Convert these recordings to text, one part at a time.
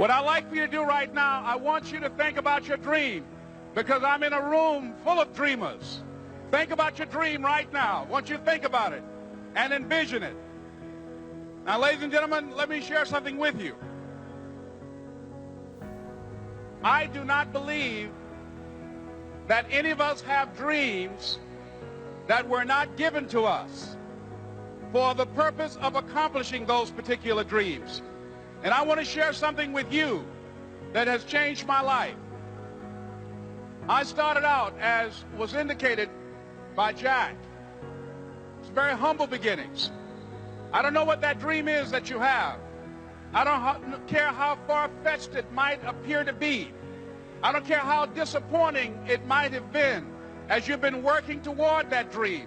What I'd like for you to do right now, I want you to think about your dream, because I'm in a room full of dreamers. Think about your dream right now. I want you to think about it and envision it. Now, ladies and gentlemen, let me share something with you. I do not believe that any of us have dreams that were not given to us for the purpose of accomplishing those particular dreams. And I want to share something with you that has changed my life. I started out, as was indicated by Jack, it's very humble beginnings. I don't know what that dream is that you have. I don't care how far-fetched it might appear to be. I don't care how disappointing it might have been as you've been working toward that dream.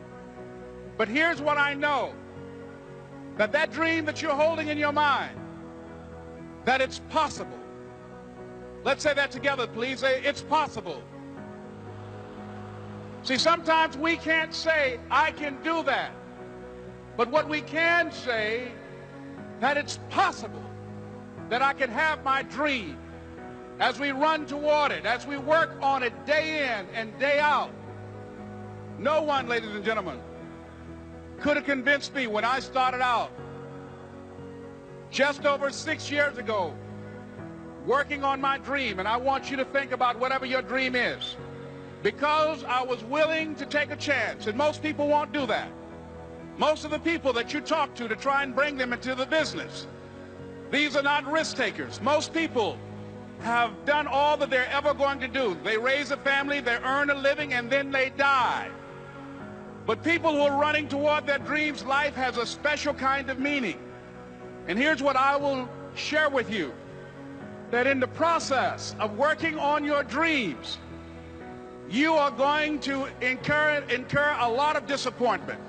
But here's what I know, that dream that you're holding in your mind, that it's possible. Let's say that together, please. Say, it's possible. See, sometimes we can't say, I can do that. But what we can say, that it's possible that I can have my dream as we run toward it, as we work on it day in and day out. No one, ladies and gentlemen, could have convinced me when I started out just over 6 years ago, working on my dream. And I want you to think about whatever your dream is, because I was willing to take a chance. And most people won't do that. Most of the people that you talk to try and bring them into the business, these are not risk takers. Most people have done all that they're ever going to do. They raise a family, they earn a living, and then they die. But people who are running toward their dreams, life has a special kind of meaning. And here's what I will share with you, that in the process of working on your dreams, you are going to incur a lot of disappointment,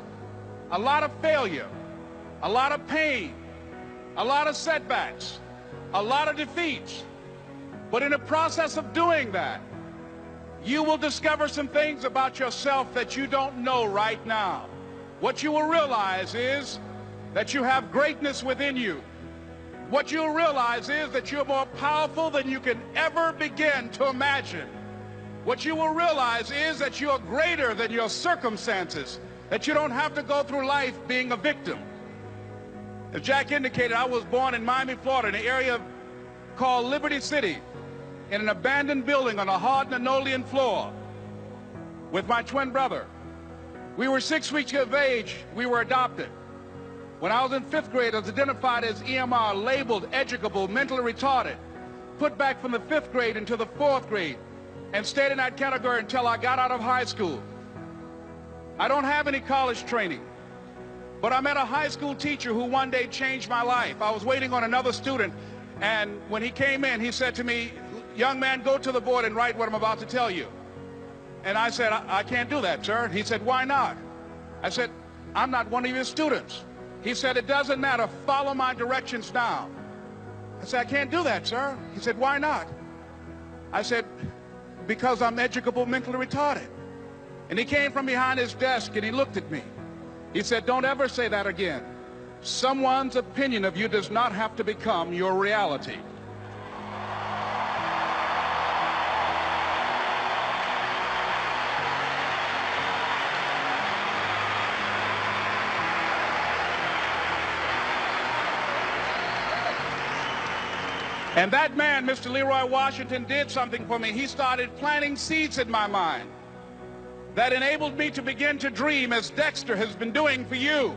a lot of failure, a lot of pain, a lot of setbacks, a lot of defeats. But in the process of doing that, you will discover some things about yourself that you don't know right now. What you will realize is that you have greatness within you. What you'll realize is that you're more powerful than you can ever begin to imagine. What you will realize is that you're greater than your circumstances, that you don't have to go through life being a victim. As Jack indicated, I was born in Miami, Florida, in an area called Liberty City, in an abandoned building on a hard linoleum floor with my twin brother. We were 6 weeks of age. We were adopted. When I was in 5th grade, I was identified as EMR, labeled educable, mentally retarded, put back from the 5th grade into the 4th grade, and stayed in that category until I got out of high school. I don't have any college training, but I met a high school teacher who one day changed my life. I was waiting on another student, and when he came in, he said to me, young man, go to the board and write what I'm about to tell you. And I said, I can't do that, sir. He said, why not? I said, I'm not one of your students. He said, it doesn't matter, follow my directions now. I said, I can't do that, sir. He said, why not? I said, because I'm educable, mentally retarded. And he came from behind his desk and he looked at me. He said, don't ever say that again. Someone's opinion of you does not have to become your reality. And that man, Mr. Leroy Washington, did something for me. He started planting seeds in my mind that enabled me to begin to dream, as Dexter has been doing for you.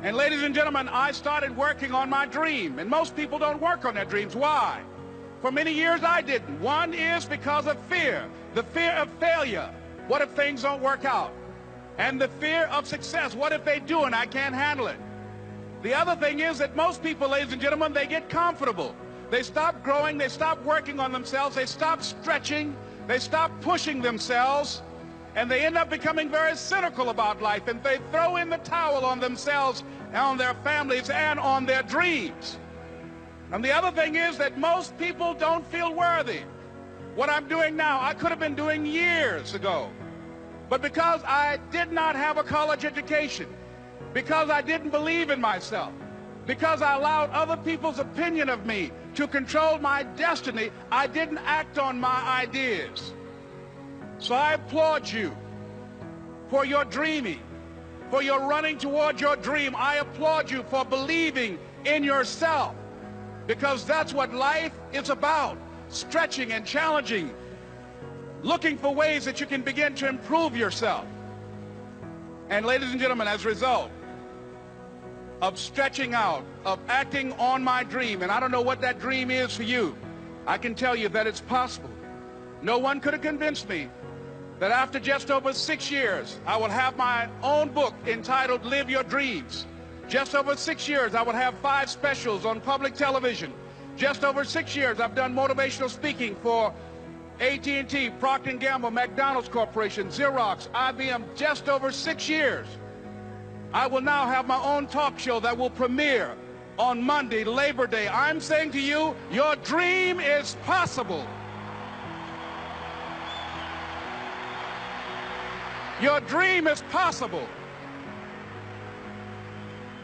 And ladies and gentlemen, I started working on my dream. And most people don't work on their dreams. Why? For many years I didn't. One is because of fear. The fear of failure. What if things don't work out? And the fear of success. What if they do and I can't handle it? The other thing is that most people, ladies and gentlemen, they get comfortable. They stop growing, they stop working on themselves, they stop stretching, they stop pushing themselves, and they end up becoming very cynical about life, and they throw in the towel on themselves and on their families and on their dreams. And the other thing is that most people don't feel worthy. What I'm doing now, I could have been doing years ago. But because I did not have a college education, because I didn't believe in myself, because I allowed other people's opinion of me to control my destiny, I didn't act on my ideas. So I applaud you for your dreaming, for your running toward your dream. I applaud you for believing in yourself, because that's what life is about, stretching and challenging, looking for ways that you can begin to improve yourself. And ladies and gentlemen, as a result of stretching out, of acting on my dream, and I don't know what that dream is for you, I can tell you that it's possible. No one could have convinced me that after just over 6 years, I will have my own book entitled Live Your Dreams. Just over 6 years, I will have 5 specials on public television. Just over 6 years, I've done motivational speaking for AT&T, Procter & Gamble, McDonald's Corporation, Xerox, IBM. Just over 6 years. I will now have my own talk show that will premiere on Monday, Labor Day. I'm saying to you, your dream is possible. Your dream is possible.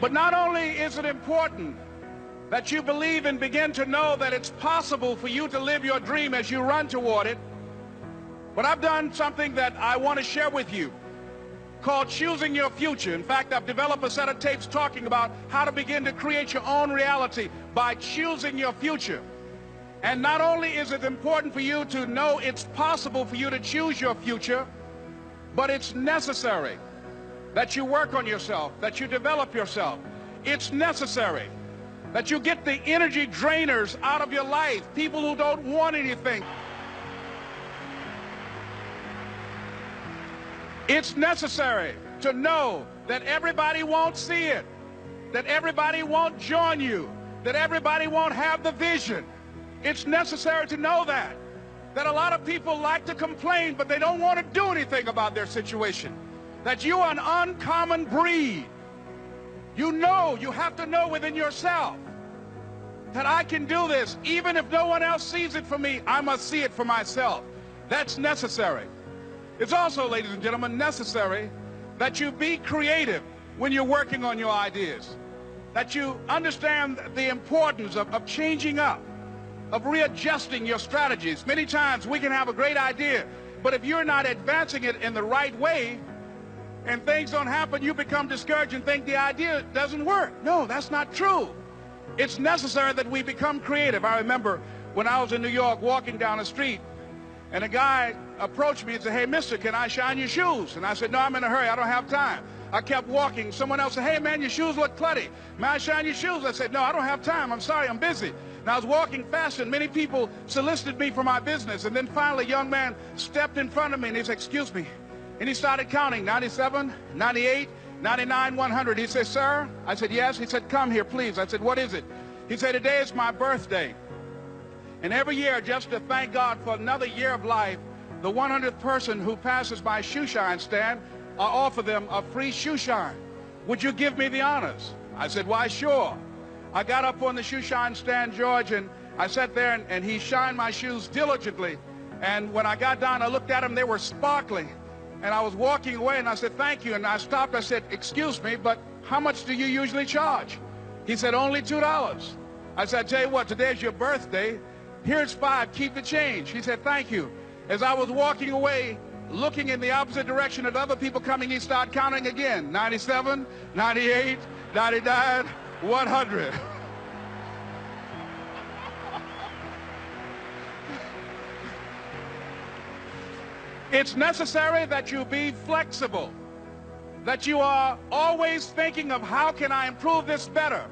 But not only is it important that you believe and begin to know that it's possible for you to live your dream as you run toward it, but I've done something that I want to share with you called Choosing Your Future. In fact, I've developed a set of tapes talking about how to begin to create your own reality by choosing your future. And not only is it important for you to know it's possible for you to choose your future, but it's necessary that you work on yourself, that you develop yourself. It's necessary that you get the energy drainers out of your life, people who don't want anything. It's necessary to know that everybody won't see it, that everybody won't join you, that everybody won't have the vision. It's necessary to know that a lot of people like to complain, but they don't want to do anything about their situation, that you are an uncommon breed. You know, you have to know within yourself that I can do this. Even if no one else sees it for me, I must see it for myself. That's necessary. It's also, ladies and gentlemen, necessary that you be creative when you're working on your ideas, that you understand the importance of changing up, of readjusting your strategies. Many times we can have a great idea, but if you're not advancing it in the right way and things don't happen, you become discouraged and think the idea doesn't work. No, that's not true. It's necessary that we become creative. I remember when I was in New York walking down the street, and a guy approached me and said, "Hey, mister, can I shine your shoes?" And I said, "No, I'm in a hurry. I don't have time." I kept walking. Someone else said, "Hey, man, your shoes look clutty. May I shine your shoes?" I said, "No, I don't have time. I'm sorry, I'm busy." And I was walking fast, and many people solicited me for my business. And then finally, a young man stepped in front of me, and he said, "Excuse me." And he started counting, 97, 98, 99, 100. He said, "Sir?" I said, "Yes." He said, "Come here, please." I said, "What is it?" He said, "Today is my birthday. And every year, just to thank God for another year of life, the 100th person who passes my shoe shine stand, I offer them a free shoe shine. Would you give me the honors?" I said, "Why, sure." I got up on the shoe shine stand, George, and I sat there, and he shined my shoes diligently. And when I got down, I looked at them, they were sparkling. And I was walking away, and I said, "Thank you." And I stopped, I said, "Excuse me, but how much do you usually charge?" He said, "Only $2. I said, "I tell you what, today's your birthday. Here's $5, keep the change." He said, "Thank you." As I was walking away, looking in the opposite direction at other people coming, he started counting again. 97, 98, 99, 100. It's necessary that you be flexible, that you are always thinking of how can I improve this better.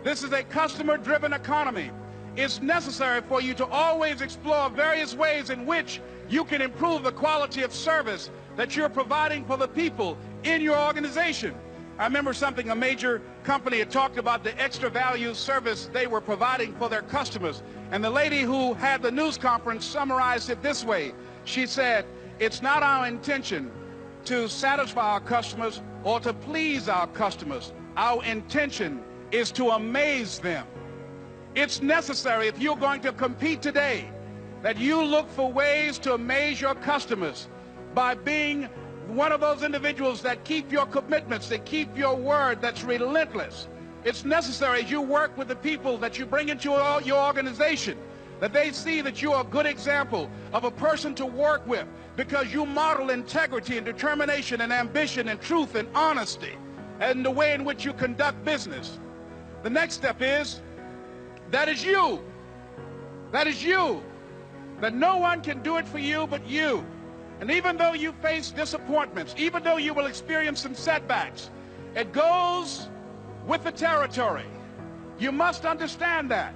This is a customer-driven economy. It's necessary for you to always explore various ways in which you can improve the quality of service that you're providing for the people in your organization. I remember something, a major company had talked about the extra value service they were providing for their customers. And the lady who had the news conference summarized it this way. She said, "It's not our intention to satisfy our customers or to please our customers. Our intention is to amaze them." It's necessary, if you're going to compete today, that you look for ways to amaze your customers by being one of those individuals that keep your commitments, that keep your word, that's relentless. It's necessary as you work with the people that you bring into your organization, that they see that you are a good example of a person to work with, because you model integrity and determination and ambition and truth and honesty and the way in which you conduct business. The next step is, that is you. That is you. That no one can do it for you but you. And even though you face disappointments, even though you will experience some setbacks, it goes with the territory. You must understand that.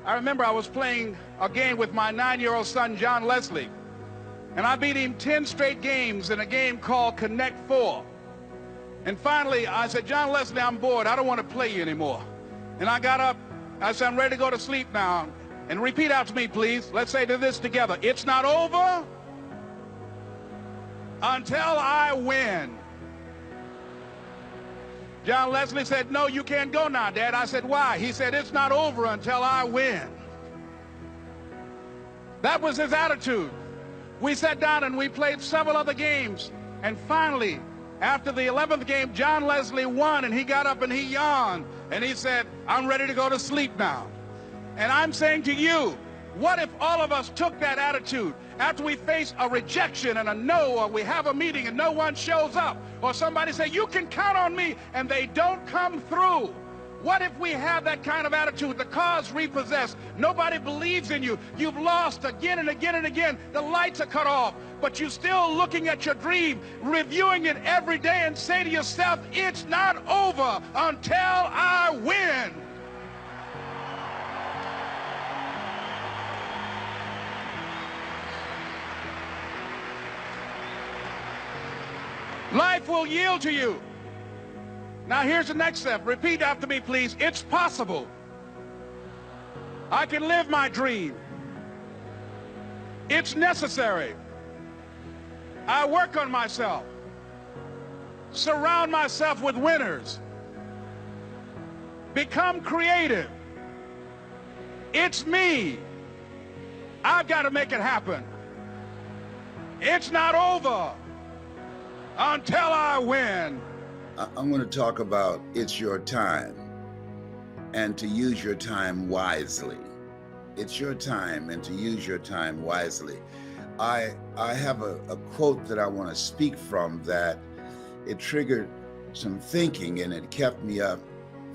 I remember I was playing a game with my 9-year-old son, John Leslie, and I beat him 10 straight games in a game called Connect 4. And finally, I said, John Leslie, I'm bored. I don't want to play you anymore. And I got up. I said, I'm ready to go to sleep now. And repeat after me, please. Let's say this together. It's not over until I win. John Leslie said, no, you can't go now, Dad. I said, why? He said, it's not over until I win. That was his attitude. We sat down and we played several other games. And finally, after the 11th game, John Leslie won, and he got up and he yawned. And he said, I'm ready to go to sleep now. And I'm saying to you, what if all of us took that attitude after we face a rejection and a no, or we have a meeting and no one shows up, or somebody say, you can count on me, and they don't come through? What if we have that kind of attitude? The car's repossessed. Nobody believes in you. You've lost again and again and again. The lights are cut off, but you're still looking at your dream, reviewing it every day, and say to yourself, it's not over until I win. Life will yield to you. Now here's the next step. Repeat after me, please. It's possible. I can live my dream. It's necessary. I work on myself. Surround myself with winners. Become creative. It's me. I've got to make it happen. It's not over until I win. I'm going to talk about it's your time, and to use your time wisely. It's your time, and to use your time wisely. I have a quote that I want to speak from that it triggered some thinking, and it kept me up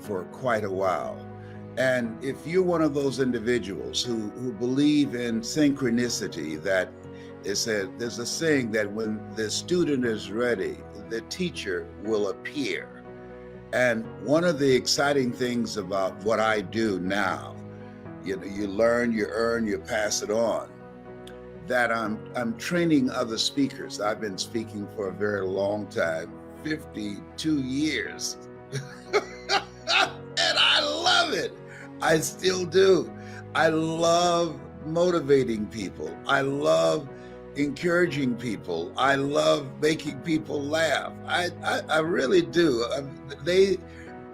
for quite a while. And if you're one of those individuals who believe in synchronicity, that there's a saying that when the student is ready, the teacher will appear. And one of the exciting things about what I do now, you learn, you earn, you pass it on, that I'm training other speakers. I've been speaking for a very long time, 52 years. And I love it. I still do. I love motivating people. I love encouraging people. I love making people laugh. I really do.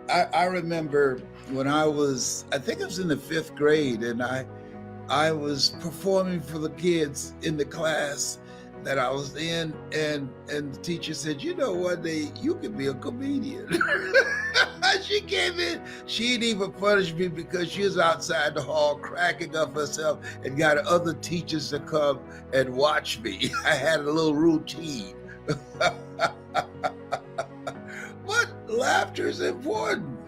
I remember when I think I was in the 5th grade, and I was performing for the kids in the class that I was in, and the teacher said, you know, one day you could be a comedian. She came in, she didn't even punish me because she was outside the hall cracking up herself and got other teachers to come and watch me. I had a little routine. But laughter is important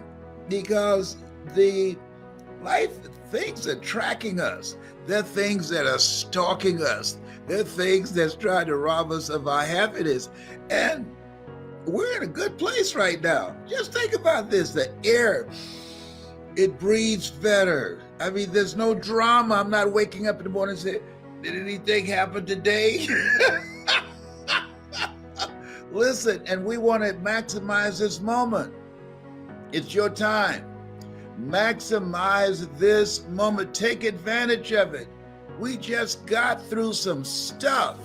because the life things are tracking us. They're things that are stalking us. They're things that's trying to rob us of our happiness. And we're in a good place right now. Just think about this. The air, it breathes better. I mean, there's no drama. I'm not waking up in the morning and saying, did anything happen today? Listen, and we want to maximize this moment. It's your time. Maximize this moment. Take advantage of it. We just got through some stuff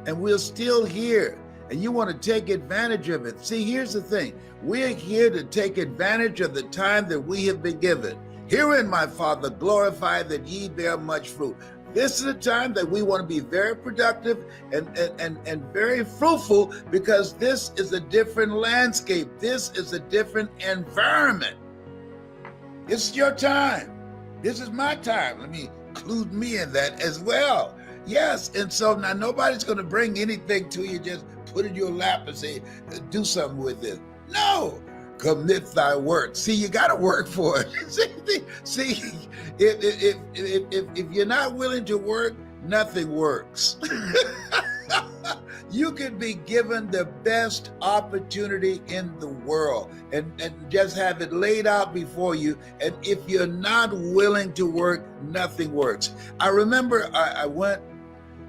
and we're still here, and you want to take advantage of it. See, here's the thing. We're here to take advantage of the time that we have been given. Herein, my Father, glorify that ye bear much fruit. This is a time that we want to be very productive and very fruitful, because this is a different landscape. This is a different environment. It's your time. This is my time. Let me include me in that as well. Yes, and so now nobody's going to bring anything to you, just put it in your lap and say, do something with it. No, commit thy work. See, you got to work for it. See, if you're not willing to work, nothing works. You could be given the best opportunity in the world and just have it laid out before you. And if you're not willing to work, nothing works. I remember I went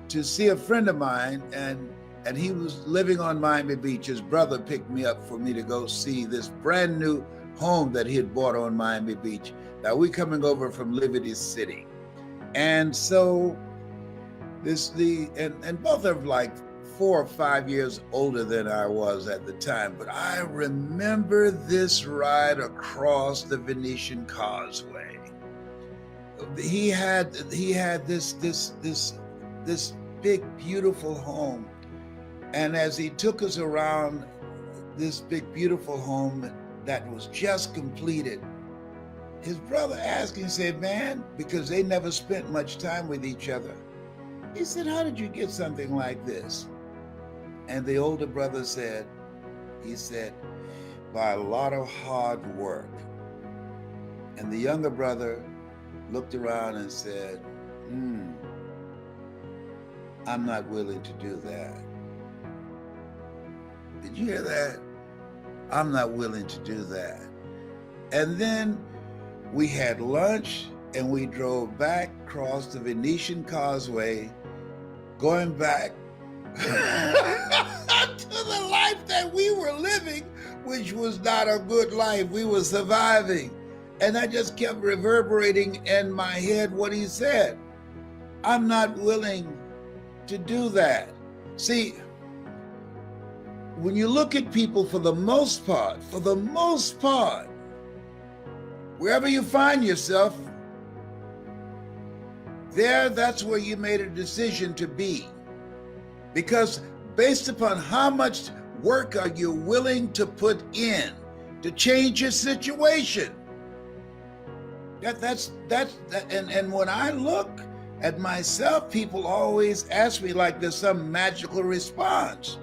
to see a friend of mine, and he was living on Miami Beach. His brother picked me up for me to go see this brand new home that he had bought on Miami Beach. Now we're coming over from Liberty City. And so and both are like 4 or 5 years older than I was at the time, but I remember this ride across the Venetian Causeway. He had this big, beautiful home, and as he took us around this big, beautiful home that was just completed, his brother asked him, said, "Man," because they never spent much time with each other, he said, "How did you get something like this?" And the older brother said, "By a lot of hard work." And the younger brother looked around and said, "I'm not willing to do that." Did you hear that? I'm not willing to do that. And then we had lunch and we drove back across the Venetian Causeway, going back to the life that we were living, which was not a good life. We were surviving. And I just kept reverberating in my head what he said. I'm not willing to do that. See, when you look at people, for the most part, wherever you find yourself, that's where you made a decision to be. Because based upon how much work are you willing to put in to change your situation. And when I look at myself, people always ask me like there's some magical response.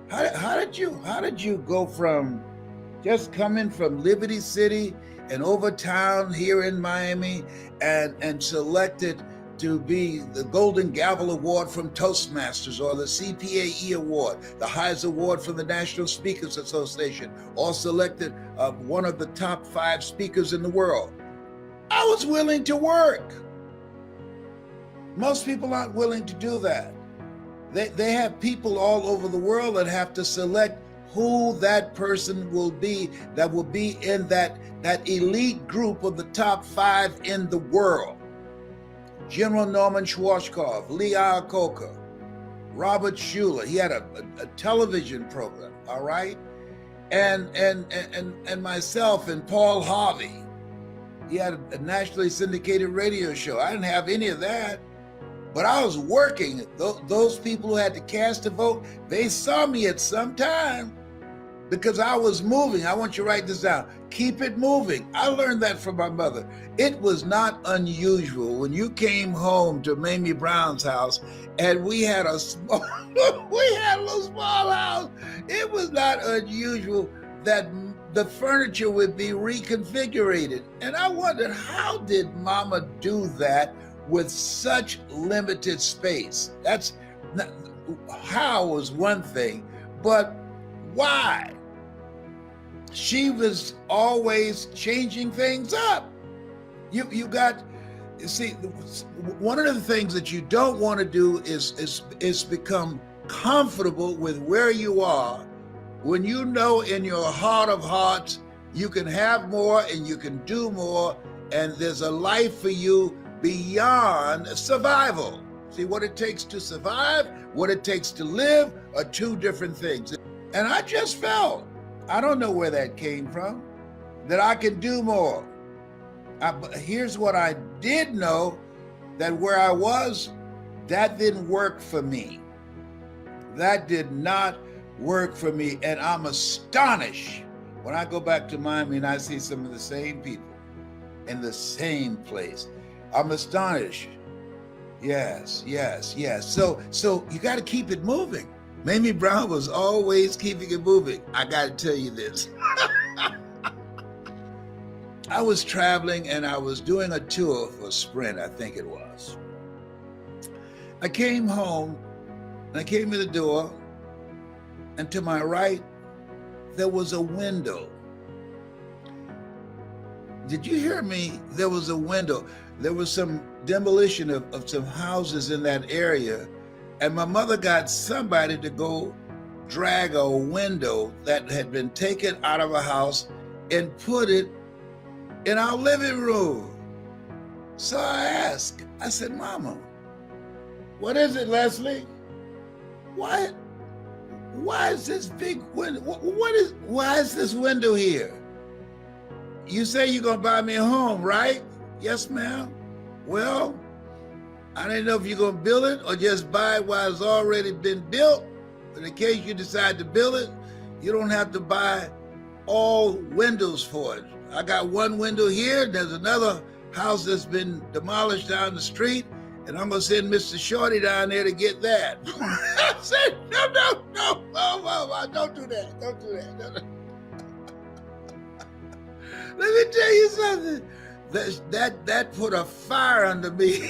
How did you go from just coming from Liberty City and over town here in Miami and selected to be the Golden Gavel Award from Toastmasters, or the CPAE Award, the highest award from the National Speakers Association, or selected one of the top 5 speakers in the world? I was willing to work. Most people aren't willing to do that. They have people all over the world that have to select who that person will be, that will be in that elite group of the top 5 in the world. General Norman Schwarzkopf, Lee Iacocca, Robert Schuller. He had a television program, all right? And myself and Paul Harvey. He had a nationally syndicated radio show. I didn't have any of that, but I was working. Those people who had to cast a vote, they saw me at some time because I was moving. I want you to write this down. Keep it moving. I learned that from my mother. It was not unusual when you came home to Mamie Brown's house and we had a little small house. It was not unusual that the furniture would be reconfigured. And I wondered, how did Mama do that with such limited space? That's not, how was one thing, but why? She was always changing things up. You see, one of the things that you don't want to do is become comfortable with where you are, when you know in your heart of hearts you can have more and you can do more, and there's a life for you beyond survival. See, what it takes to survive, what it takes to live are 2 different things. And I just felt, I don't know where that came from, that I can do more. Here's what I did know, that where I was, that didn't work for me. That did not work for me. And I'm astonished when I go back to Miami and I see some of the same people in the same place. I'm astonished. Yes, yes, yes. So you got to keep it moving. Mamie Brown was always keeping it moving. I got to tell you this. I was traveling and I was doing a tour for Sprint, I think it was. I came home and I came to the door, and to my right, there was a window. Did you hear me? There was a window. There was some demolition of some houses in that area, and my mother got somebody to go drag a window that had been taken out of a house and put it in our living room. So I asked, I said, Mama, what is it, Leslie? Why is this big window? Why is this window here? You say you're gonna buy me a home, right? Yes, ma'am. Well, I didn't know if you're gonna build it or just buy it while it's already been built. But in case you decide to build it, you don't have to buy all windows for it. I got one window here. There's another house that's been demolished down the street, and I'm gonna send Mr. Shorty down there to get that. I said, no, don't do that. Don't do that. Let me tell you something. That put a fire under me.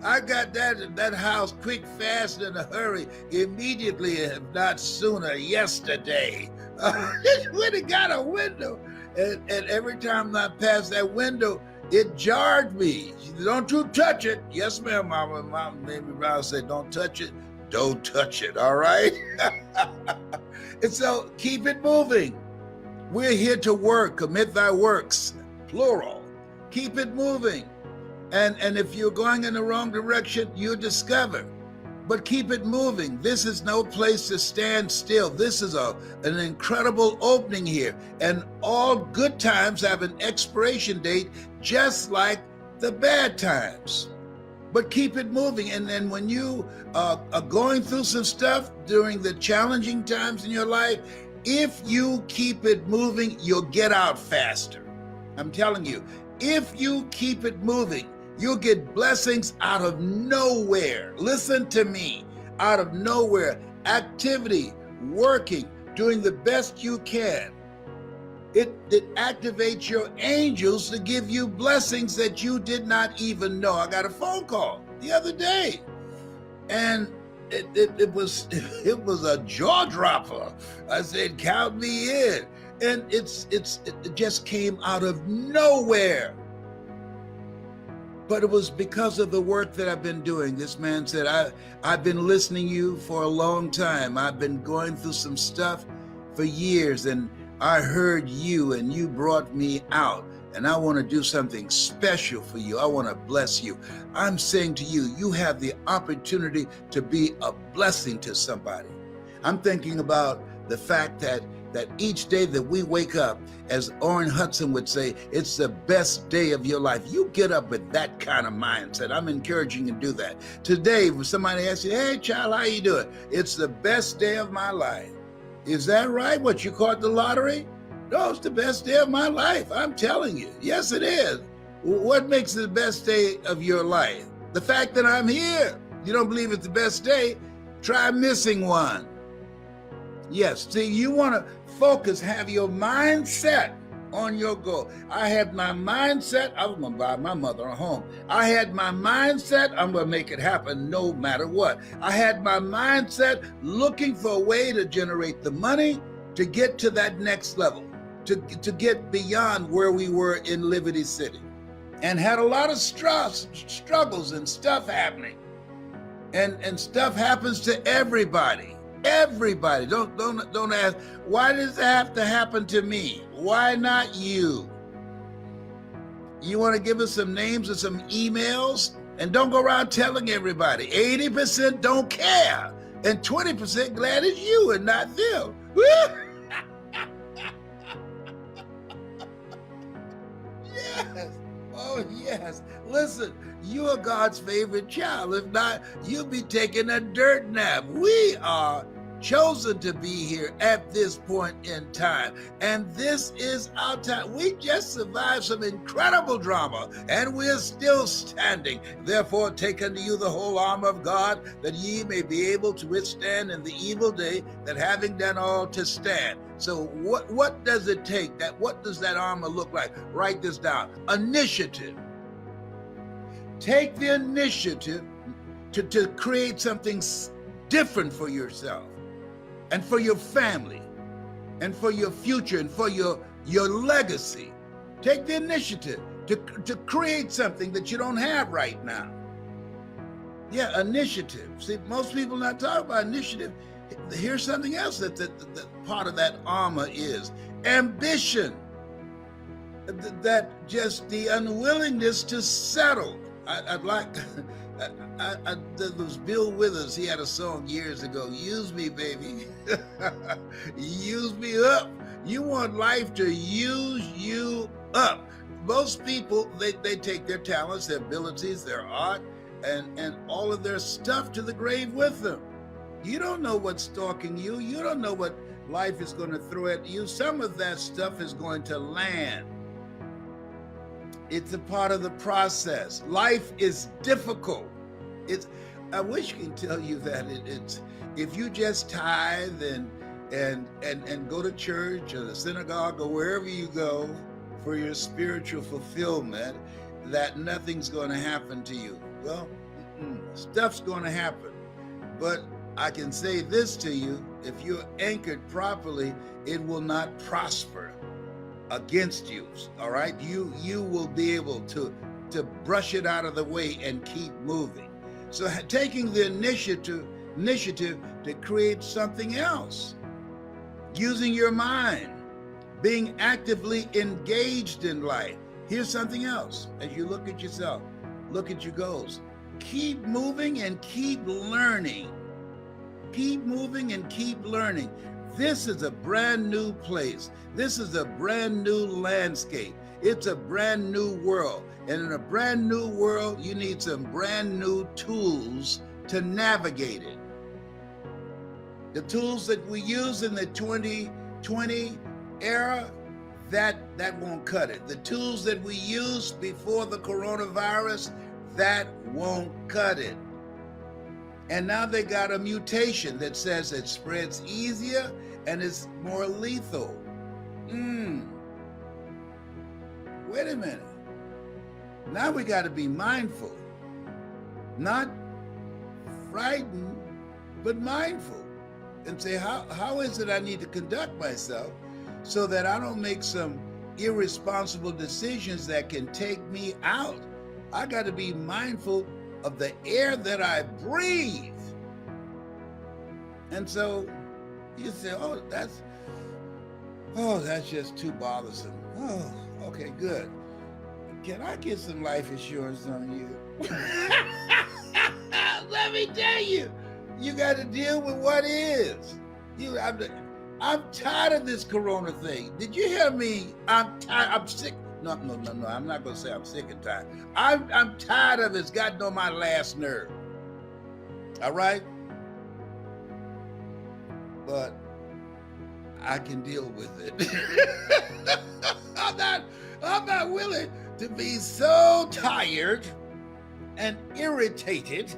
I got that house quick, fast, in a hurry, immediately, if not sooner, yesterday. When it got a window, and every time I passed that window, it jarred me. She said, don't you touch it. Yes, ma'am, Mama. Mamie Brown said, don't touch it. Don't touch it, all right? And so keep it moving. We're here to work, commit thy works, plural. Keep it moving. And if you're going in the wrong direction, you'll discover. But keep it moving. This is no place to stand still. This is an incredible opening here. And all good times have an expiration date, just like the bad times. But keep it moving. And then when you are going through some stuff during the challenging times in your life, if you keep it moving, you'll get out faster. I'm telling you, if you keep it moving, you'll get blessings out of nowhere. Listen to me, out of nowhere. Activity, working, doing the best you can. It activates your angels to give you blessings that you did not even know. I got a phone call the other day, and it was a jaw dropper. I said, count me in. And it just came out of nowhere. But it was because of the work that I've been doing. This man said, I've been listening to you for a long time. I've been going through some stuff for years, and I heard you and you brought me out. And I want to do something special for you. I want to bless you. I'm saying to you, you have the opportunity to be a blessing to somebody. I'm thinking about the fact that each day that we wake up, as Orrin Hudson would say, it's the best day of your life. You get up with that kind of mindset. I'm encouraging you to do that. Today, when somebody asks you, hey, child, how you doing? It's the best day of my life. Is that right? What, you caught the lottery? No, it's the best day of my life. I'm telling you. Yes, it is. What makes it the best day of your life? The fact that I'm here. You don't believe it's the best day? Try missing one. Yes, see, you want to focus, have your mindset on your goal. I had my mindset, I was going to buy my mother a home. I had my mindset, I'm going to make it happen no matter what. I had my mindset looking for a way to generate the money to get to that next level, to get beyond where we were in Liberty City, and had a lot of struggles and stuff happening. And stuff happens to everybody. Everybody. Don't ask, why does it have to happen to me? Why not you? You want to give us some names or some emails? And don't go around telling everybody. 80% don't care, and 20% glad it's you and not them. Yes. Oh, yes. Listen, you are God's favorite child. If not, you'll be taking a dirt nap. We are chosen to be here at this point in time. And this is our time. We just survived some incredible drama, and we're still standing. Therefore, take unto you the whole armor of God, that ye may be able to withstand in the evil day, that having done all to stand. So what does it take? What does that armor look like? Write this down. Initiative. Take the initiative to create something different for yourself and for your family and for your future and for your legacy. Take the initiative to create something that you don't have right now. Yeah, initiative. See, most people not talking about initiative. Here's something else that part of that armor is. Ambition. That just the unwillingness to settle. I'd like, there was Bill Withers, he had a song years ago, "Use me, baby." Use me up. You want life to use you up. Most people, they take their talents, their abilities, their art, and all of their stuff to the grave with them. You don't know what's stalking you. You don't know what life is going to throw at you. Some of that stuff is going to land. It's a part of the process. Life is difficult. I wish I could tell you that it's if you just tithe and go to church or the synagogue or wherever you go for your spiritual fulfillment, that nothing's going to happen to you. Well, stuff's going to happen. But I can say this to you: if you're anchored properly, it will not prosper against you. All right, you will be able to brush it out of the way and keep moving. So taking the initiative to create something else, using your mind, being actively engaged in life. Here's something else. As you look at yourself, look at your goals. Keep moving and keep learning. Keep moving and keep learning. This is a brand new place. This is a brand new landscape. It's a brand new world. And in a brand new world, you need some brand new tools to navigate it. The tools that we use in the 2020 era, that won't cut it. The tools that we used before the coronavirus, that won't cut it. And now they got a mutation that says it spreads easier and is more lethal. Wait a minute. Now we got to be mindful. Not frightened, but mindful. And say, how is it I need to conduct myself so that I don't make some irresponsible decisions that can take me out? I got to be mindful of the air that I breathe. And so you say, oh, that's just too bothersome. Oh, okay, good. Can I get some life insurance on you? Let me tell you, you got to deal with what is. I'm tired of this corona thing. Did you hear me? I'm tired. I'm sick. No. I'm not going to say I'm sick and tired. I'm tired of it. It's gotten on my last nerve. All right? But I can deal with it. I'm not willing to be so tired and irritated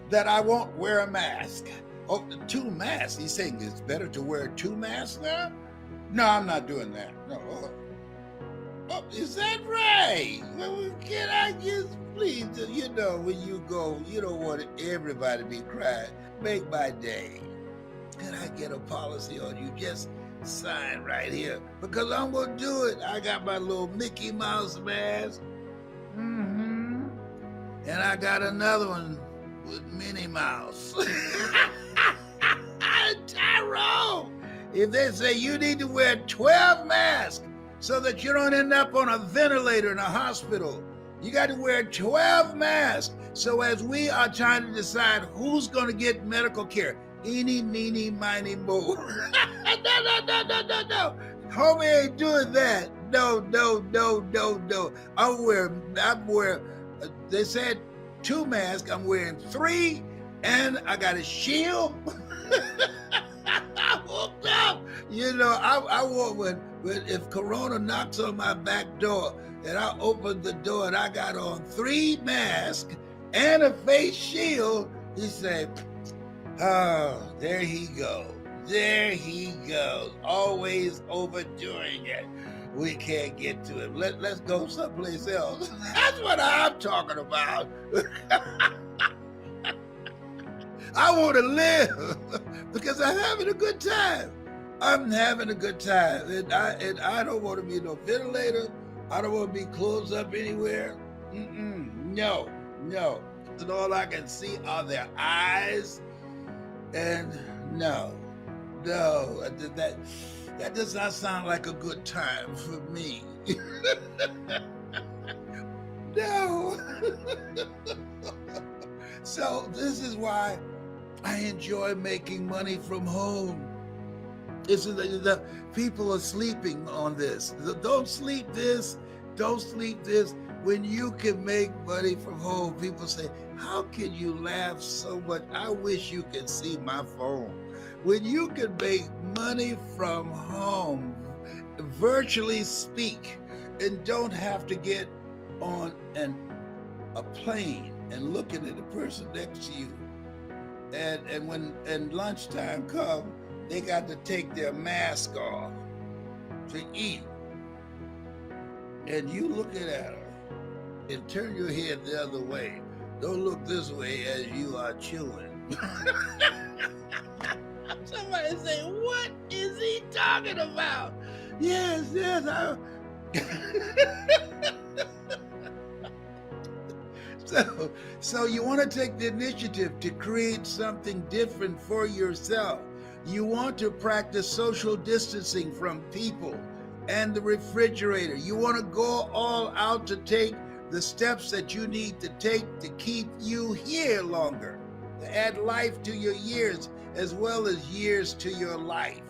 that I won't wear a mask. Oh, 2 masks. He's saying it's better to wear 2 masks now? No, I'm not doing that. No. Oh, is that right? Well, can I just please, when you go, you don't want everybody to be crying. Make my day. Can I get a policy on you? Just sign right here. Because I'm going to do it. I got my little Mickey Mouse mask. And I got another one with Minnie Mouse. Tyrone! If they say you need to wear 12 masks so that you don't end up on a ventilator in a hospital, you got to wear 12 masks. So as we are trying to decide who's going to get medical care, eeny, meeny, miny, mo. No. Homie ain't doing that. No. I'm wearing, they said 2 masks. I'm wearing 3, and I got a shield. You know, I want when if Corona knocks on my back door and I open the door and I got on 3 masks and a face shield, he say, "Oh, there he goes. There he goes. Always overdoing it. We can't get to him. Let's go someplace else." That's what I'm talking about. I want to live because I'm having a good time. I'm having a good time, and I don't want to be no ventilator. I don't want to be closed up anywhere. No. And all I can see are their eyes, and no, that does not sound like a good time for me. No. So this is why I enjoy making money from home. The people are sleeping on this. Don't sleep this. When you can make money from home, people say, "How can you laugh so much? I wish you could see my phone." When you can make money from home, virtually speak, and don't have to get on a plane and looking at the person next to you, and when lunchtime comes, they got to take their mask off to eat. And you looking at her and turn your head the other way. Don't look this way as you are chewing. Somebody say, "What is he talking about?" Yes. So you want to take the initiative to create something different for yourself. You want to practice social distancing from people and the refrigerator. You want to go all out to take the steps that you need to take to keep you here longer, to add life to your years as well as years to your life.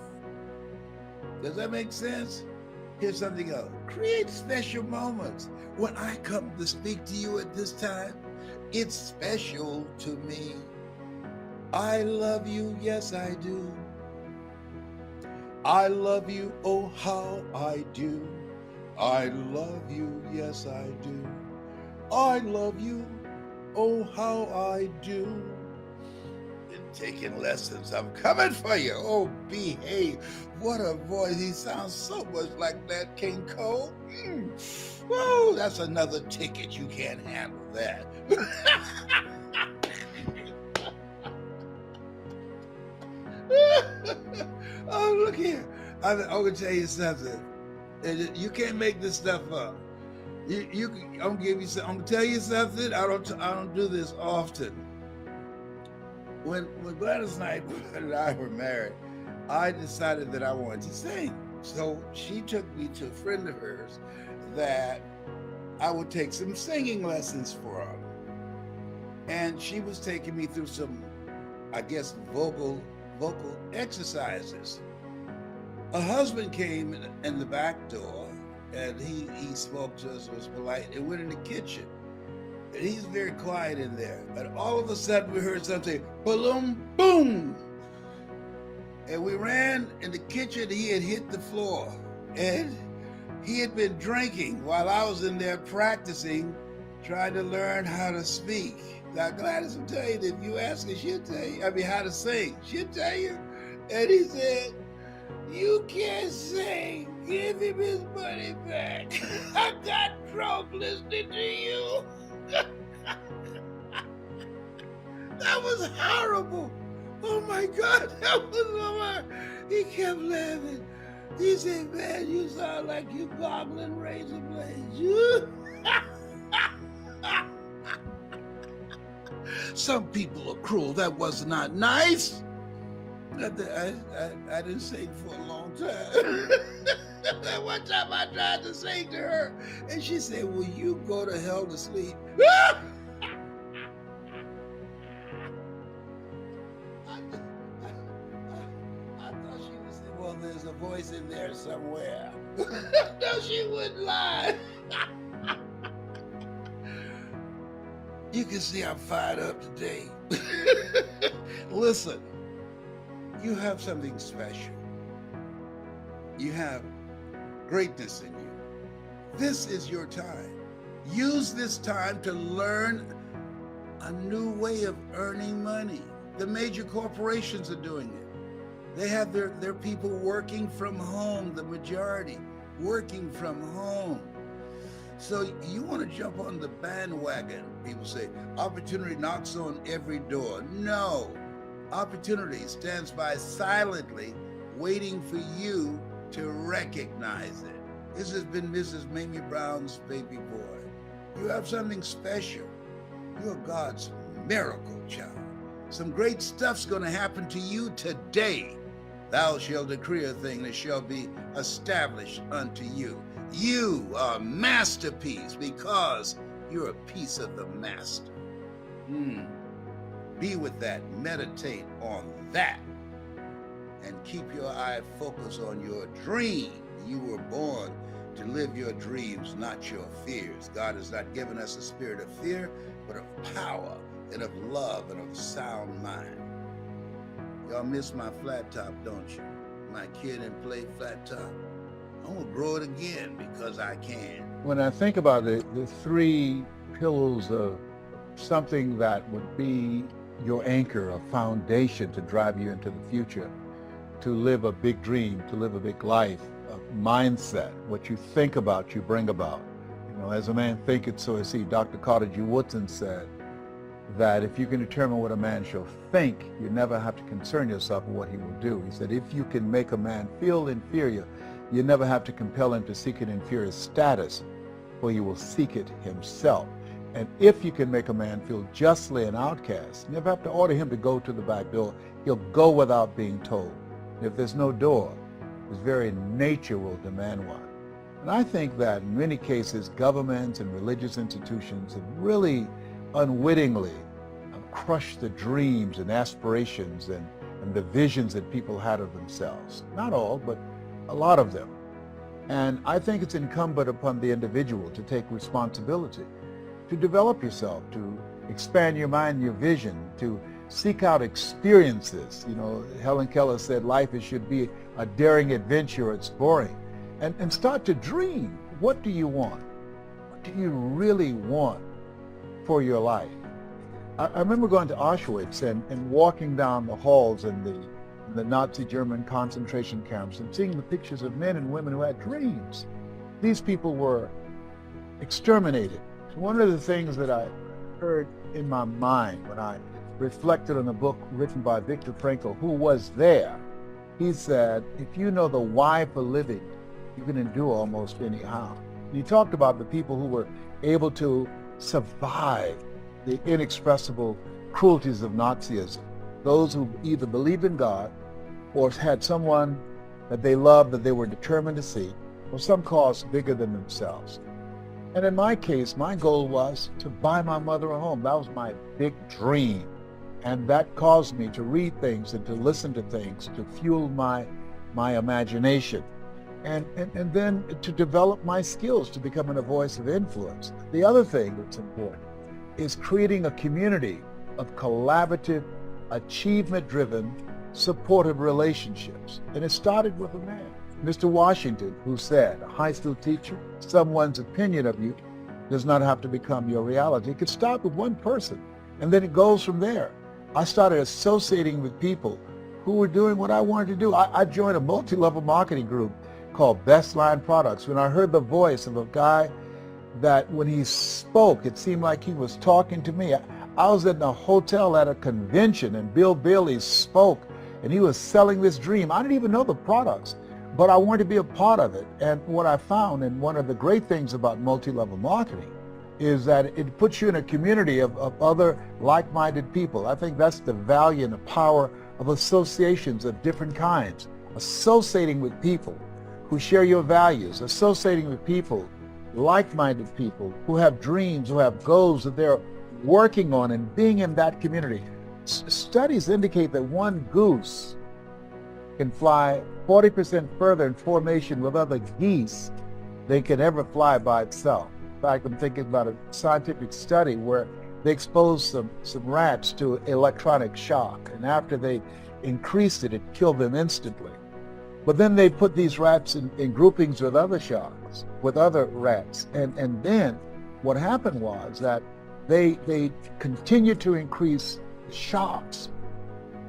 Does that make sense? Here's something else. Create special moments. When I come to speak to you at this time, it's special to me. I love you, yes I do. I love you, oh how I do. I love you, yes I do. I love you, oh how I do. Been taking lessons, I'm coming for you. Oh, behave. What a voice. He sounds so much like that King Cole. Whoa, that's another ticket. You can't handle that. Oh, look here. I'm gonna tell you something. You can't make this stuff up. I'm gonna give you. I'm gonna tell you something. I don't do this often. When Gladys and I were married, I decided that I wanted to sing. So she took me to a friend of hers that I would take some singing lessons for her. And she was taking me through some, I guess, vocal exercises. A husband came in the back door, and he spoke to us, was polite, and went in the kitchen. And he's very quiet in there. And all of a sudden we heard something, boom, boom. And we ran in the kitchen, he had hit the floor. And he had been drinking while I was in there practicing, trying to learn how to speak. Now Gladys will tell you that if you ask her, she'll tell you, how to sing. She'll tell you. And he said, "You can't sing. Give him his money back. I got drunk listening to you." That was horrible. Oh my God, that was horrible. He kept laughing. He said, "Man, you sound like you gobbling razor blades." Some people are cruel. That was not nice. I didn't sing for a long time. One time I tried to sing to her, and she said, "Will you go to hell to sleep?" I thought she would say, "Well, there's a voice in there somewhere." No, she wouldn't lie. You can see I'm fired up today. Listen, you have something special. You have greatness in you. This is your time. Use this time to learn a new way of earning money. The major corporations are doing it. They have their people working from home, the majority working from home. So you want to jump on the bandwagon. People say, opportunity knocks on every door. No, opportunity stands by silently, waiting for you to recognize it. This has been Mrs. Mamie Brown's baby boy. You have something special. You're God's miracle child. Some great stuff's going to happen to you today. Thou shalt decree a thing that shall be established unto you. You are a masterpiece because you're a piece of the master. Be with that. Meditate on that. And keep your eye focused on your dream. You were born to live your dreams, not your fears. God has not given us a spirit of fear, but of power and of love and of sound mind. Y'all miss my flat top, don't you? My kid and play flat top. I'm gonna grow it again because I can. When I think about it, the three pillars of something that would be your anchor, a foundation to drive you into the future, to live a big dream, to live a big life, a mindset, what you think about, you bring about. You know, as a man thinketh, so is he. Dr. Carter G. Woodson said that if you can determine what a man shall think, you never have to concern yourself with what he will do. He said, if you can make a man feel inferior, you never have to compel him to seek an inferior status, for he will seek it himself. And if you can make a man feel justly an outcast, you never have to order him to go to the back door. He'll go without being told. If there's no door, his very nature will demand one. And I think that in many cases, governments and religious institutions have really unwittingly crushed the dreams and aspirations and the visions that people had of themselves. Not all, but a lot of them. And I think it's incumbent upon the individual to take responsibility, to develop yourself, to expand your mind, your vision, to seek out experiences. You know, Helen Keller said life should be a daring adventure, it's boring. And start to dream. What do you want? What do you really want for your life? I remember going to Auschwitz and walking down the halls in the Nazi German concentration camps and seeing the pictures of men and women who had dreams. These people were exterminated. One of the things that I heard in my mind when I reflected on a book written by Viktor Frankl, who was there, he said, if you know the why for living, you can endure almost any how. And he talked about the people who were able to survive the inexpressible cruelties of Nazism. Those who either believed in God or had someone that they loved that they were determined to see, or some cause bigger than themselves. And in my case, my goal was to buy my mother a home. That was my big dream. And that caused me to read things and to listen to things, to fuel my imagination. And then to develop my skills to becoming a voice of influence. The other thing that's important is creating a community of collaborative, achievement-driven, supportive relationships. And it started with a man, Mr. Washington, who said, a high school teacher, someone's opinion of you does not have to become your reality. It could start with one person, and then it goes from there. I started associating with people who were doing what I wanted to do. I joined a multi-level marketing group called Best Line Products. When I heard the voice of a guy that when he spoke, it seemed like he was talking to me. I was in a hotel at a convention and Bill Bailey spoke and he was selling this dream. I didn't even know the products, but I wanted to be a part of it. And what I found, and one of the great things about multi-level marketing, is that it puts you in a community of other like-minded people. I think that's the value and the power of associations of different kinds. Associating with people who share your values, associating with people, like-minded people who have dreams, who have goals that they're working on, and being in that community. Studies indicate that one goose can fly 40% further in formation with other geese than can ever fly by itself. In fact, I'm thinking about a scientific study where they exposed some rats to electronic shock, and after they increased it, it killed them instantly. But then they put these rats in groupings with other sharks, with other rats. And then what happened was that they continued to increase shocks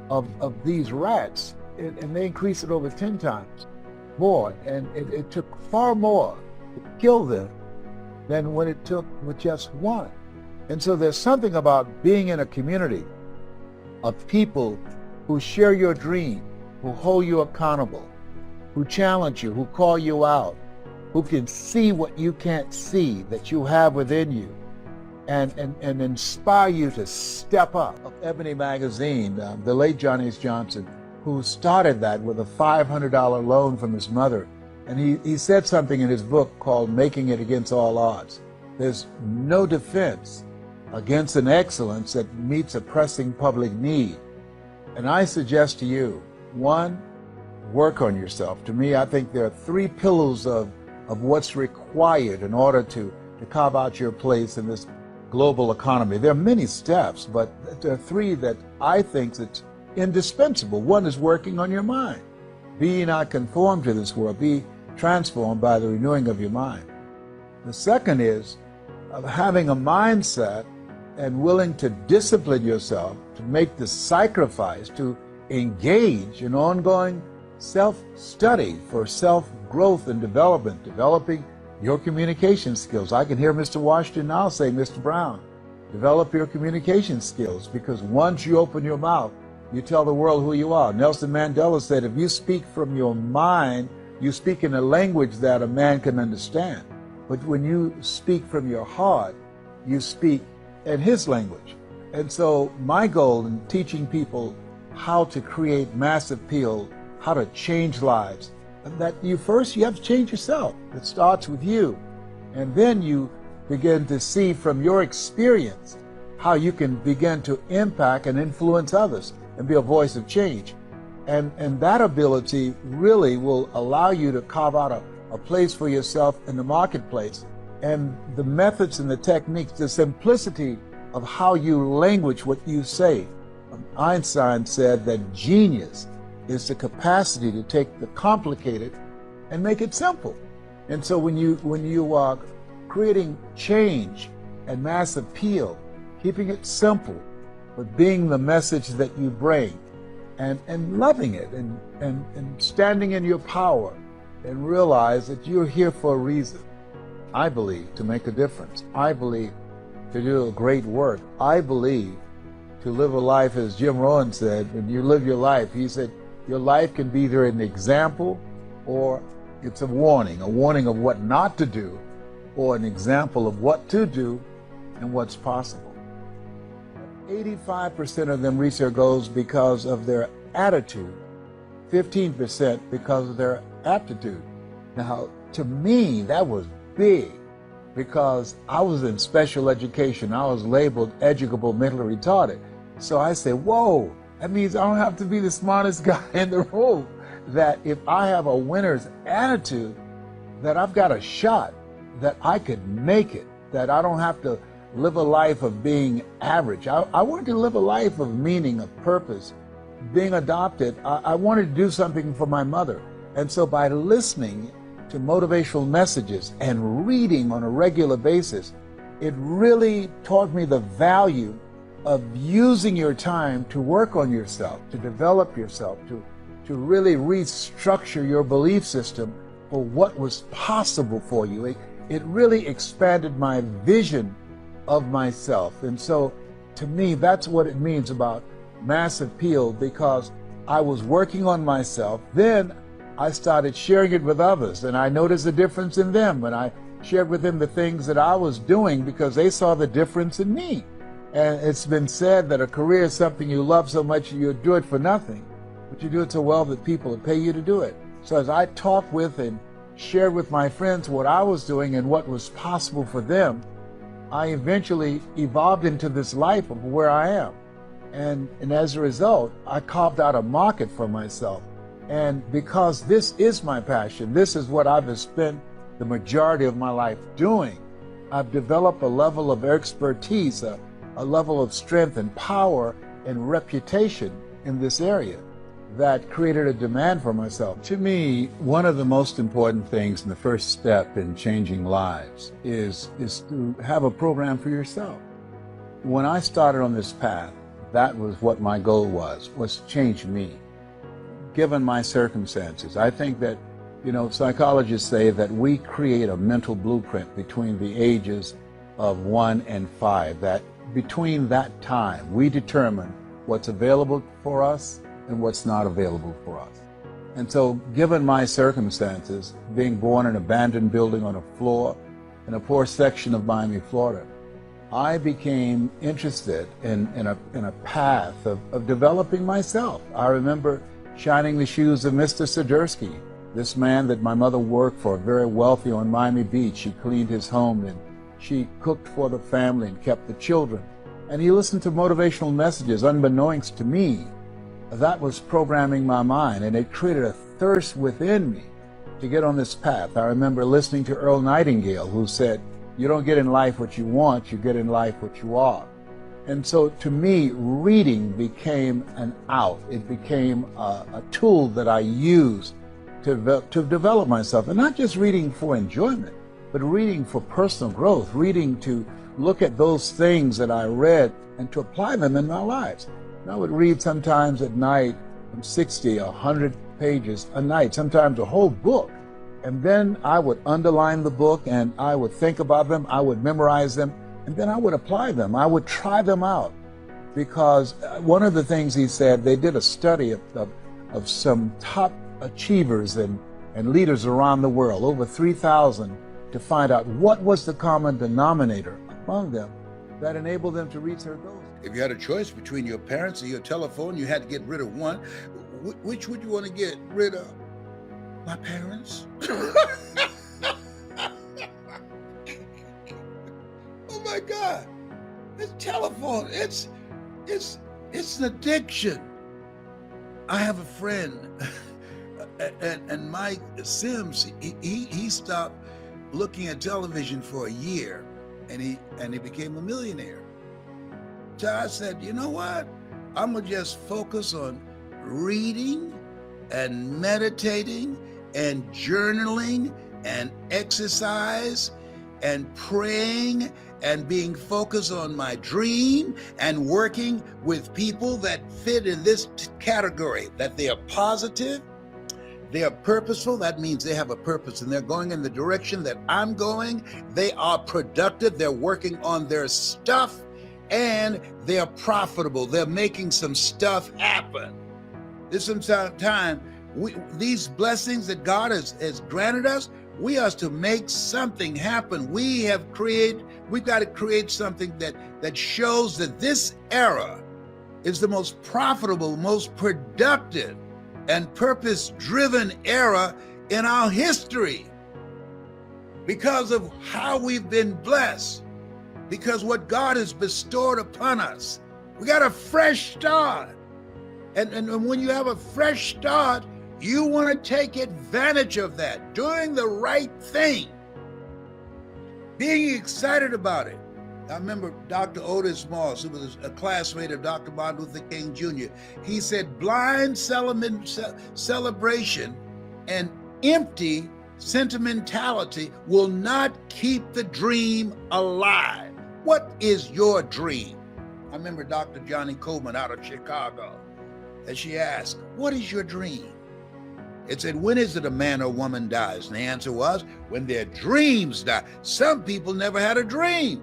of these rats, and they increased it over 10 times more. And it took far more to kill them than when it took with just one. And so there's something about being in a community of people who share your dream, who hold you accountable, who challenge you, who call you out, who can see what you can't see that you have within you, and inspire you to step up. Ebony Magazine, the late John H. Johnson, who started that with a $500 loan from his mother. And he said something in his book called Making It Against All Odds. There's no defense against an excellence that meets a pressing public need. And I suggest to you, one, work on yourself. To me, I think there are three pillars of what's required in order to carve out your place in this global economy. There are many steps, but there are three that I think that's indispensable. One is working on your mind. Be ye not conformed to this world, be transformed by the renewing of your mind. The second is having a mindset and willing to discipline yourself, to make the sacrifice, to engage in ongoing self-study for self-growth and development, developing your communication skills. I can hear Mr. Washington now say, Mr. Brown, develop your communication skills, because once you open your mouth, you tell the world who you are. Nelson Mandela said, if you speak from your mind, you speak in a language that a man can understand. But when you speak from your heart, you speak in his language. And so my goal in teaching people how to create mass appeal, how to change lives, that you have to change yourself. It starts with you. And then you begin to see from your experience how you can begin to impact and influence others and be a voice of change. And that ability really will allow you to carve out a place for yourself in the marketplace. And the methods and the techniques, the simplicity of how you language what you say. Einstein said that genius is the capacity to take the complicated and make it simple. And so when you are creating change and mass appeal, keeping it simple, but being the message that you bring, and loving it, and standing in your power, and realize that you're here for a reason. I believe to make a difference. I believe to do a great work. I believe to live a life, as Jim Rohn said, when you live your life, he said, your life can be either an example or it's a warning of what not to do, or an example of what to do and what's possible. 85% of them reach their goals because of their attitude, 15% because of their aptitude. Now, to me, that was big, because I was in special education. I was labeled educable mentally retarded. So I said, whoa, that means I don't have to be the smartest guy in the room. That if I have a winner's attitude, that I've got a shot, that I could make it, that I don't have to live a life of being average. I wanted to live a life of meaning, of purpose. Being adopted, I wanted to do something for my mother. And so by listening to motivational messages and reading on a regular basis, it really taught me the value of using your time to work on yourself, to develop yourself, to really restructure your belief system for what was possible for you. It really expanded my vision of myself. And so to me, that's what it means about mass appeal, because I was working on myself. Then I started sharing it with others, and I noticed the difference in them. And I shared with them the things that I was doing because they saw the difference in me. And it's been said that a career is something you love so much you do it for nothing, but you do it so well that people will pay you to do it. So as I talked with and shared with my friends what I was doing and what was possible for them, I eventually evolved into this life of where I am. And as a result, I carved out a market for myself. And because this is my passion, this is what I've spent the majority of my life doing, I've developed a level of expertise, a level of strength and power and reputation in this area. that created a demand for myself. To me, one of the most important things and the first step in changing lives is to have a program for yourself. When I started on this path, that was what my goal was to change me, given my circumstances. I think that, psychologists say that we create a mental blueprint between the ages of 1 and 5, that between that time, we determine what's available for us and what's not available for us. And so, given my circumstances, being born in an abandoned building on a floor in a poor section of Miami, Florida, I became interested in a path of developing myself. I remember shining the shoes of Mr. Sidursky, this man that my mother worked for, very wealthy, on Miami Beach. She cleaned his home and she cooked for the family and kept the children. And he listened to motivational messages unbeknownst to me. That was programming my mind, and it created a thirst within me to get on this path. I remember listening to Earl Nightingale, who said, "You don't get in life what you want, you get in life what you are." And so to me, reading became an out. It became a tool that I used to develop myself. And not just reading for enjoyment, but reading for personal growth, reading to look at those things that I read and to apply them in my lives. And I would read sometimes at night from 60, 100 pages a night, sometimes a whole book. And then I would underline the book and I would think about them, I would memorize them, and then I would apply them. I would try them out. Because one of the things he said, they did a study of some top achievers and leaders around the world, over 3,000, to find out what was the common denominator among them that enabled them to reach their goals. If you had a choice between your parents or your telephone, you had to get rid of one. Which would you want to get rid of? My parents? Oh my God. This telephone, it's an addiction. I have a friend, and Mike Sims, he stopped looking at television for a year, and he became a millionaire. So I said, you know what? I'm gonna just focus on reading and meditating and journaling and exercise and praying and being focused on my dream and working with people that fit in this category, that they are positive, they are purposeful. That means they have a purpose and they're going in the direction that I'm going. They are productive. They're working on their stuff and they're profitable. They're making some stuff happen. There's some time, these blessings that God has granted us, we are to make something happen. We've got to create something that shows that this era is the most profitable, most productive, and purpose-driven era in our history because of how we've been blessed, because what God has bestowed upon us. We got a fresh start. And when you have a fresh start, you want to take advantage of that, doing the right thing, being excited about it. I remember Dr. Otis Moss, who was a classmate of Dr. Martin Luther King Jr. He said, blind celebration and empty sentimentality will not keep the dream alive. What is your dream? I remember Dr. Johnny Coleman out of Chicago, and she asked, what is your dream? It said, when is it a man or woman dies? And the answer was, when their dreams die. Some people never had a dream.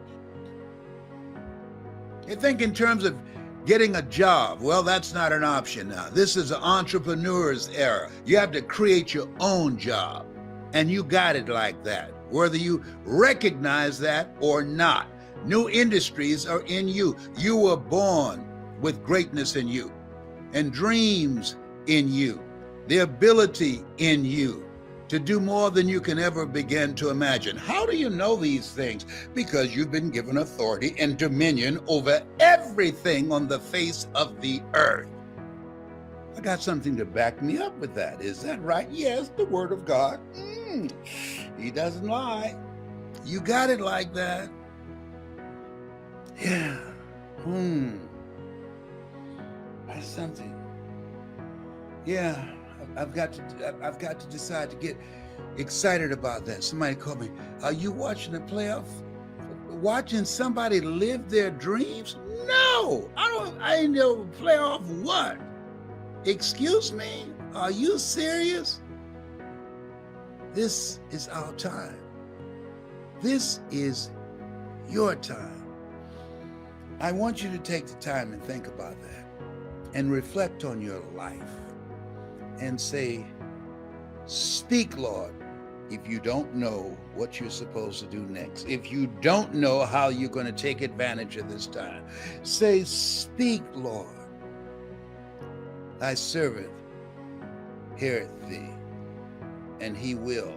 You think in terms of getting a job. Well, that's not an option now. This is an entrepreneur's era. You have to create your own job. And you got it like that, whether you recognize that or not. New industries are in you. You were born with greatness in you and dreams in you, the ability in you to do more than you can ever begin to imagine. How do you know these things? Because you've been given authority and dominion over everything on the face of the earth. I got something to back me up with that. Is that right? Yes, the Word of God. He doesn't lie. You got it like that. Yeah. That's something. Yeah, I've got to decide to get excited about that. Somebody called me. Are you watching the playoff? Watching somebody live their dreams? No, I don't. I ain't no playoff what? Excuse me? Are you serious? This is our time. This is your time. I want you to take the time and think about that and reflect on your life and say, speak, Lord, if you don't know what you're supposed to do next. If you don't know how you're going to take advantage of this time, say, speak, Lord. Thy servant heareth thee, and he will.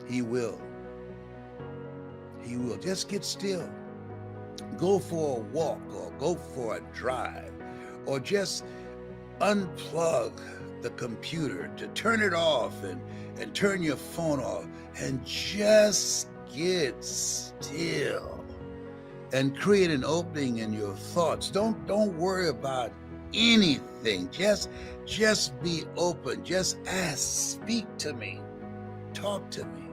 He will. He will. Just get still. Go for a walk or go for a drive or just unplug the computer to turn it off and turn your phone off and just get still and create an opening in your thoughts. Don't worry about anything. Just be open. Just ask, speak to me, talk to me.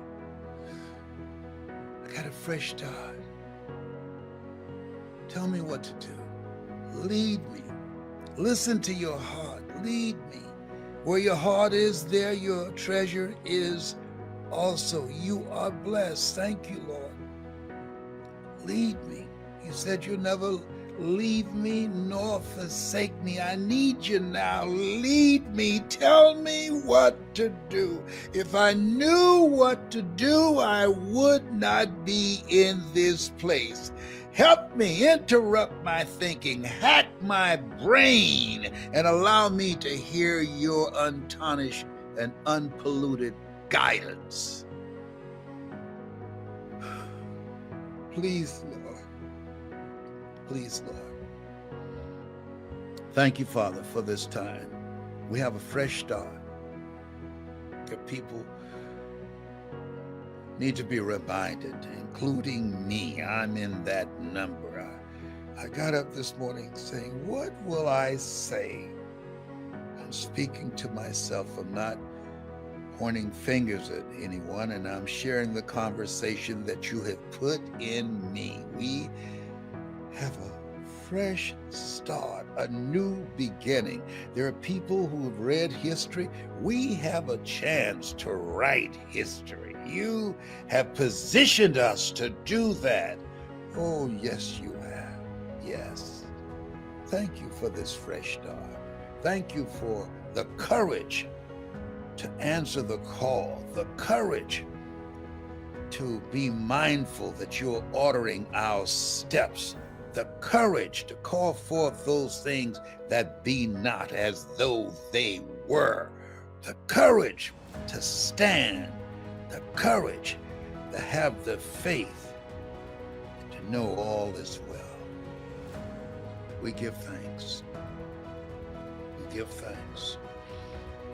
I got a fresh start. Tell me what to do. Lead me. Listen to your heart. Lead me. Where your heart is, there your treasure is also. You are blessed. Thank you, Lord. Lead me. You said you'll never leave me nor forsake me. I need you now. Lead me. Tell me what to do. If I knew what to do, I would not be in this place. Help me interrupt my thinking, hack my brain, and allow me to hear your untarnished and unpolluted guidance. Please, Lord. Please, Lord. Thank you, Father, for this time. We have a fresh start. Your people need to be reminded, including me. I'm in that number. I got up this morning saying, what will I say? I'm speaking to myself. I'm not pointing fingers at anyone, and I'm sharing the conversation that you have put in me. We have a fresh start, a new beginning. There are people who have read history. We have a chance to write history. You have positioned us to do that. Oh, yes, you have. Yes. Thank you for this fresh start. Thank you for the courage to answer the call, the courage to be mindful that you're ordering our steps, the courage to call forth those things that be not as though they were, the courage to stand, the courage to have the faith to know all is well. We give thanks. We give thanks.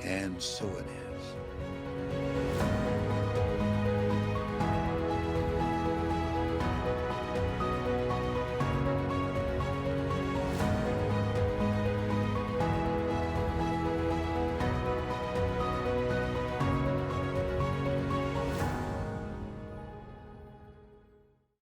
And so it is.